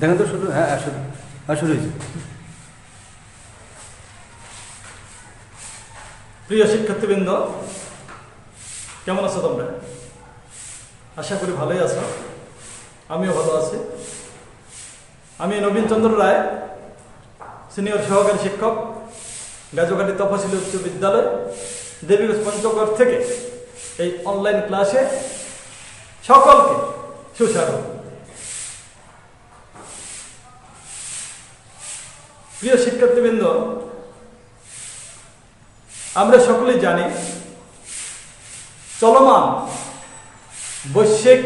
দেখেন তো শুরু, হ্যাঁ শুরু, শুরু হয়েছে। প্রিয় শিক্ষার্থীবৃন্দ, কেমন আছো তোমরা? আশা করি ভালোই আছো। আমিও ভালো আছি। আমি নবীন চন্দ্র রায়, সিনিয়র সহকারী শিক্ষক, গাজোকাটি তফসিলি উচ্চ বিদ্যালয়, দেবীগঞ্জ পঞ্চগড় থেকে এই অনলাইন ক্লাসে সকলকে সুস্বাগত। প্রিয় শিক্ষার্থীবৃন্দ, আমরা সকলেই জানি চলমান বৈশ্বিক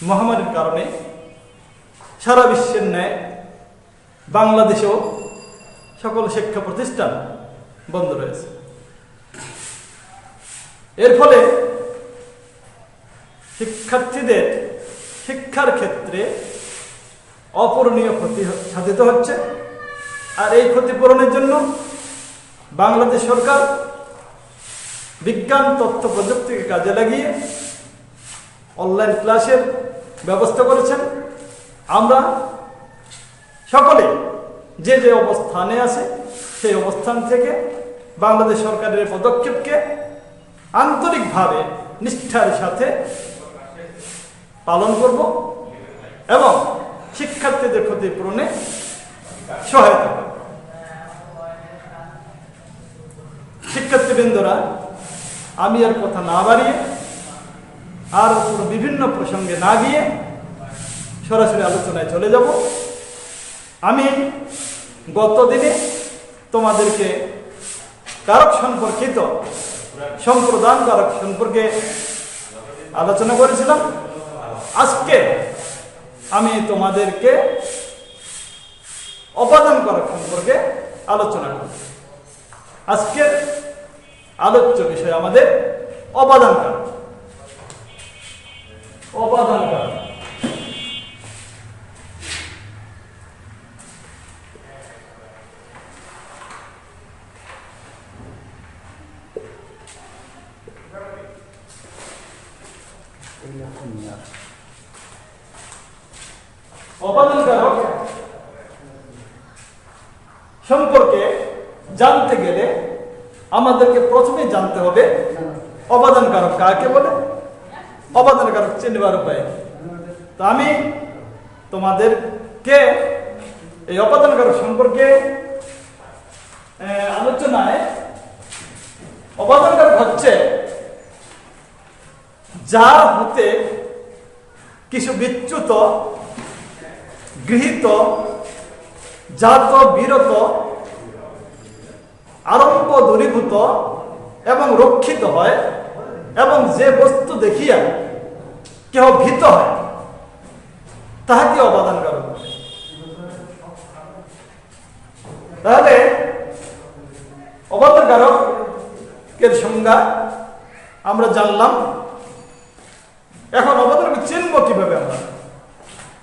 মহামারীর কারণে সারা বিশ্বের ন্যায় বাংলাদেশেও সকল শিক্ষা প্রতিষ্ঠান বন্ধ রয়েছে। এর ফলে শিক্ষার্থীদের শিক্ষার ক্ষেত্রে অপূরণীয় ক্ষতি সাধিত হচ্ছে। আর এই ক্ষতিপূরণের জন্য বাংলাদেশ সরকার বিজ্ঞান তথ্য প্রযুক্তিকে কাজে লাগিয়ে অনলাইন ক্লাসের ব্যবস্থা করেছেন। আমরা সকলে যে যে অবস্থানে আছে সেই অবস্থান থেকে বাংলাদেশ সরকারের পদক্ষেপকে আন্তরিকভাবে নিষ্ঠার সাথে পালন করব এবং শিক্ষার্থীদের ক্ষতিপূরণে সহায়তা করব। শিক্ষার্থীবৃন্দরা, আমি আর কথা না বাড়িয়ে আর বিভিন্ন প্রসঙ্গে না গিয়ে সরাসরি আলোচনায় চলে যাব। আমি গত দিনে তোমাদেরকে কারক সম্পর্কিত সম্প্রদান কারক সম্পর্কে আলোচনা করেছিলাম। আজকে আমি তোমাদেরকে অপাদান কারক সম্পর্কে আলোচনা করব। আজকের আলোচ্য বিষয় আমাদের অপাদান কারক। অপাদান কারক অপাদান কারক সম্পর্কে জানতে গেলে আমাদেরকে প্রথমে জানতে হবে অপাদান কারক কাকে বলে, অপাদান কারক চিনবার উপায়। তো আমি তোমাদেরকে এই অপাদান কারক সম্পর্কে আলোচনায় অপাদান কারক হচ্ছে যা হতে কিছু বিচ্যুত, গৃহীত, জাত, বিরত, আরম্ভ, দূরীভূত এবং রক্ষিত হয় এবং যে বস্তু দেখিয়া কেহ ভীত হয় তাহাকে অপাদান কারক বলে। তাহলে অপাদান কারকের সংজ্ঞা আমরা জানলাম। এখন অপাদান কারক চিনব কিভাবে? আমরা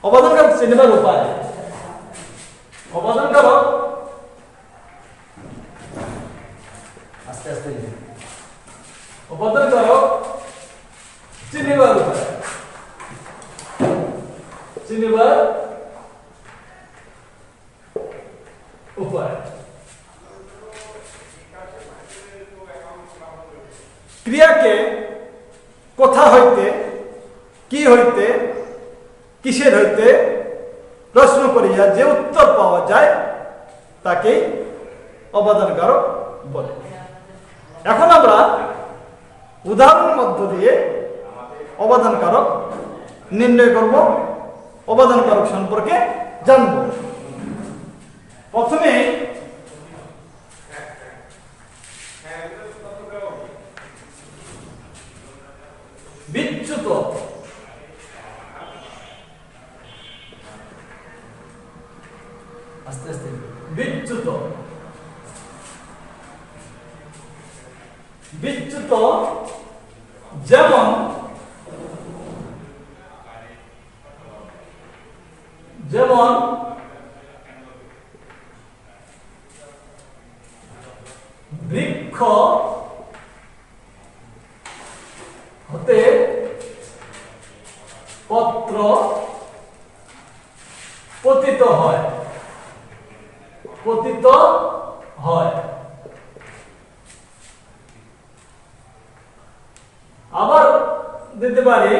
অপাদান কারক চিনবার উপায়, অপাদান কারক আস্তে আস্তে অপাদান কারক চিনবার উপায়, চিনবার উপায়। ক্রিয়াকে কোথা হইতে, কি হইতে, কিসের হইতে প্রশ্ন করিয়া যে উত্তর পাওয়া যায় তাকেই অপাদান কারক বলে। এখন আমরা উদাহরণের মধ্য দিয়ে অপাদান কারক নির্ণয় করব, অপাদান কারক সম্পর্কে জানব। প্রথমে বিচ্যুত, আস্তে আস্তে বিচ্যুত, বিচ্যুত যেমন যেমন বৃক্ষ হতে পত্র পতিত হয়, পতিত হয়। আবার দিতে পারি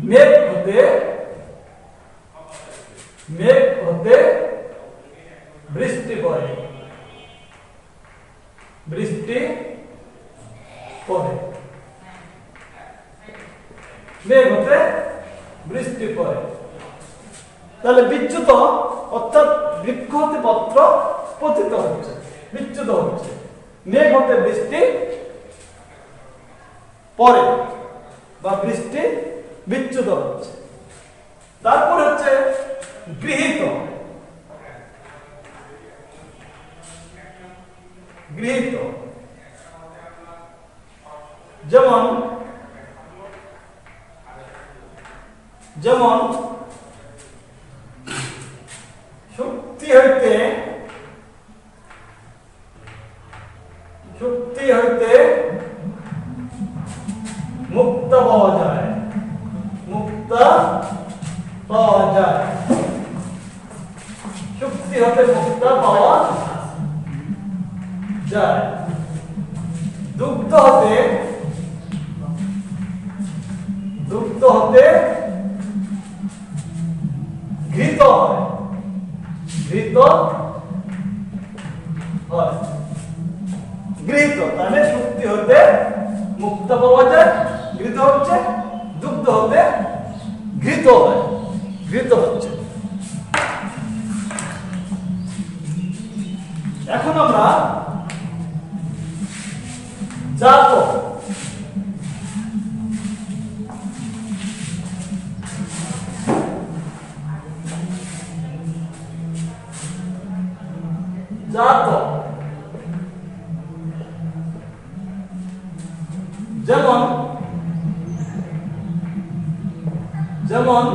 মেঘ হতে বৃষ্টি পড়ে, বৃষ্টি পড়ে, মেঘ হতে বৃষ্টি পড়ে। তাহলে বিচ্যুত অর্থাৎ বৃক্ষ হতে পত্র পতিত হচ্ছে, বিচ্যুত হচ্ছে। মেঘ হতে বৃষ্টি পড়ে বা বৃষ্টি বিচ্যুত হচ্ছে। তারপর হচ্ছে গৃহীত, গৃহীত যেমন যেমন শক্তি হইতে মুক্তা পাওয়া যায়, মুক্তা পাওয়া যায়, শক্তি হতে মুক্তা পাওয়া যায়। দুগ্ধ হতে ঘৃত হয়, ঘৃত হয়, গৃহীত। তাহলে শক্তি হতে মুক্তা পাওয়া যায়, ঘৃত হচ্ছে, দুগ্ধ হতে ঘৃত হয়, ঘৃত হচ্ছে। এখন আমরা জাত, জাত যেমন যেমন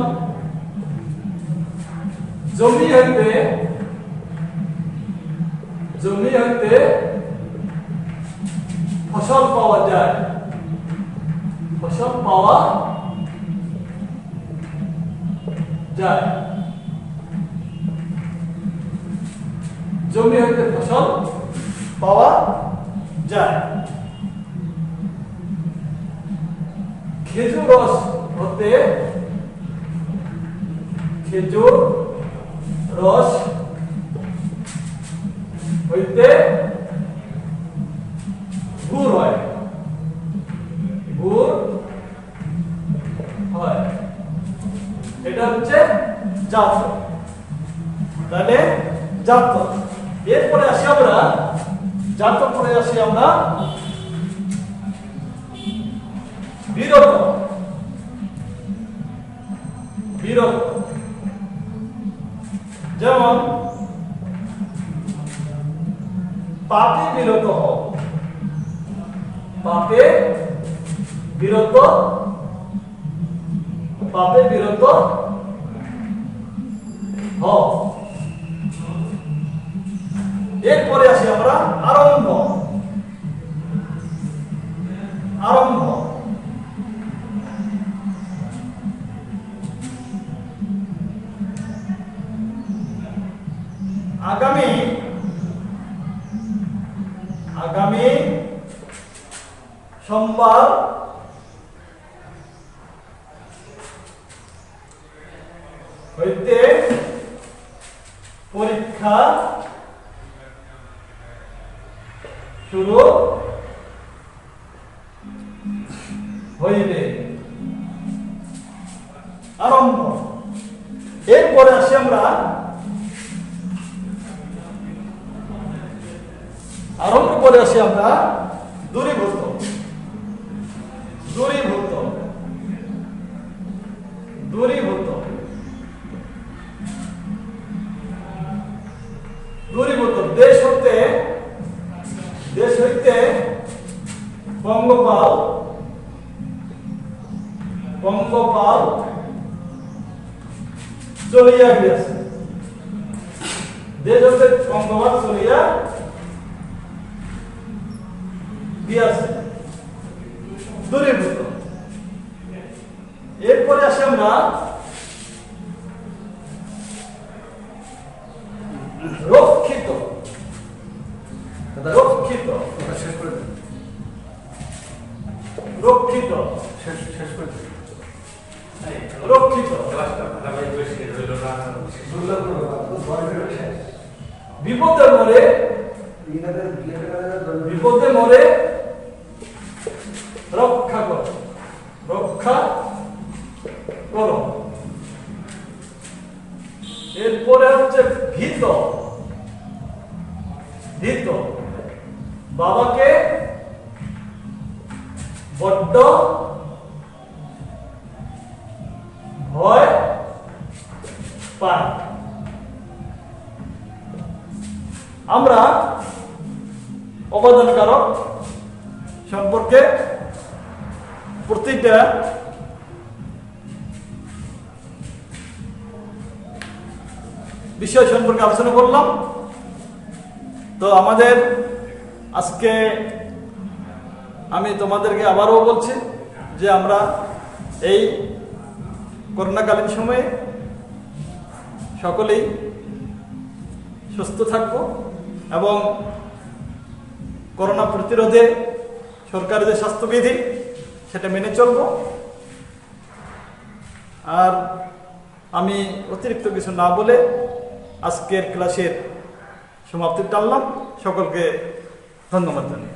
জমি হইতে ফসল পাওয়া যায়, ফসল পাওয়া যায়, জমি হইতে ফসল পাওয়া যায়। খেজুর রস হতে খেজুর রস হইতে গুড় হয়, গুড় হয়। এটা হচ্ছে জাত। তাহলে জাত। এরপরে আসি আমরা জাত, পরে আসি আমরা বিরত, বিরত যেমন পাপে বিরত হও, পাপে বিরত, পাপে বিরত হও। এরপরে আসি আমরা আরম্ভ, আরম্ভ আগামী, আগামী সোমবার হইতে পরীক্ষা শুরু হইবে, আরম্ভ। এরপরে আসি আমরা আরম্ভ করে আসি আমরা দূরীভূত, দূরীভূত, দূরীভূত, দূরীভূত দেশ হতে পঙ্গপাল, পঙ্গপাল চলিয়া গিয়াছে, দেশ হতে পঙ্গপাল চলিয়া গিয়াছে, দূরীভূত। এরপরে আসি আমরা রক্ষিত। বিপদে মরে রক্ষা করো, রক্ষা করো। এরপরে হচ্ছে ভীত, ভীত বাবাকে বড্ড ভয় পায়। আমরা অবদানকারক সম্পর্কে প্রতিটা বিষয় সম্পর্কে আলোচনা করলাম। তো আমাদের আজকে আমি তোমাদেরকে আবারও বলছি যে আমরা এই করোনাকালীন সময়ে সকলেই সুস্থ থাকব এবং করোনা প্রতিরোধে সরকারের যে স্বাস্থ্যবিধি সেটা মেনে চলব। আর আমি অতিরিক্ত কিছু না বলে আজকের ক্লাসের সমাপ্তি টানলাম। সকলকে ধন্যবাদ জানাই।